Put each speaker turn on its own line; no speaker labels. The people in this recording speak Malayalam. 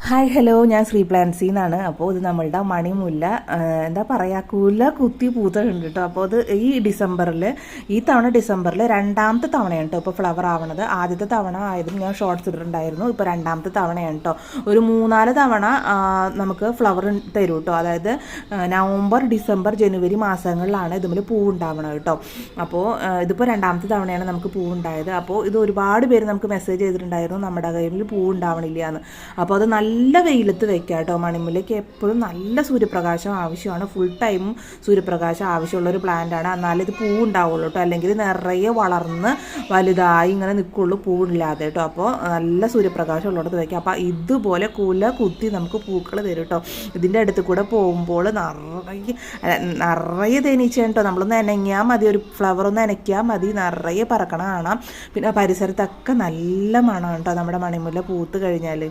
ഹായ് ഹലോ, ഞാൻ ശ്രീ പ്ലാൻസി എന്നാണ്. അപ്പോൾ ഇത് നമ്മളുടെ മണിമുല്ല എന്താ പറയുക, കുല കുത്തി പൂത്തിട്ടുണ്ട് കേട്ടോ. അപ്പോൾ അത് ഈ തവണ ഡിസംബറിൽ രണ്ടാമത്തെ തവണയാണ് കേട്ടോ ഇപ്പോൾ ഫ്ലവർ ആവണത്. ആദ്യത്തെ തവണ ആയതും ഞാൻ ഷോർട്ട്സ് ഇട്ടിട്ടുണ്ടായിരുന്നു. ഇപ്പോൾ രണ്ടാമത്തെ തവണയാണ് കേട്ടോ. ഒരു 3-4 തവണ നമുക്ക് ഫ്ലവർ തരും കേട്ടോ. അതായത് നവംബർ, ഡിസംബർ, ജനുവരി മാസങ്ങളിലാണ് ഇതുമ്മൽ പൂവുണ്ടാവണത് കേട്ടോ. അപ്പോൾ ഇതിപ്പോൾ രണ്ടാമത്തെ തവണയാണ് നമുക്ക് പൂവുണ്ടായത്. അപ്പോൾ ഇത് ഒരുപാട് പേര് നമുക്ക് മെസ്സേജ് ചെയ്തിട്ടുണ്ടായിരുന്നു നമ്മുടെ കയ്യിൽ പൂവുണ്ടാവണില്ല എന്ന്. അപ്പോൾ അത് നല്ല വെയിലത്ത് വെക്കുക കേട്ടോ. മണിമുല്ലയ്ക്ക് എപ്പോഴും നല്ല സൂര്യപ്രകാശം ആവശ്യമാണ്. ഫുൾ ടൈമും സൂര്യപ്രകാശം ആവശ്യമുള്ളൊരു പ്ലാന്റാണ്. എന്നാലും ഇത് പൂവുണ്ടാവുള്ളൂ കേട്ടോ. അല്ലെങ്കിൽ നിറയെ വളർന്ന് വലുതായി ഇങ്ങനെ നിൽക്കുള്ളൂ, പൂവില്ലാതെ കേട്ടോ. അപ്പോൾ നല്ല സൂര്യപ്രകാശം ഉള്ളിടത്ത് വയ്ക്കുക. അപ്പോൾ ഇതുപോലെ കുല കുത്തി നമുക്ക് പൂക്കൾ തരും കേട്ടോ. ഇതിൻ്റെ അടുത്ത് കൂടെ പോകുമ്പോൾ നിറയെ തേനീച്ച കേട്ടോ. നമ്മളൊന്ന് നനയ്യാൽ മതി, ഒരു ഫ്ലവർ ഒന്ന് നനയ്ക്കാൽ മതി, നിറയെ പറക്കണ കാണാം. പിന്നെ പരിസരത്തൊക്കെ നല്ല മണം കേട്ടോ നമ്മുടെ മണിമുല്ല പൂത്ത് കഴിഞ്ഞാൽ.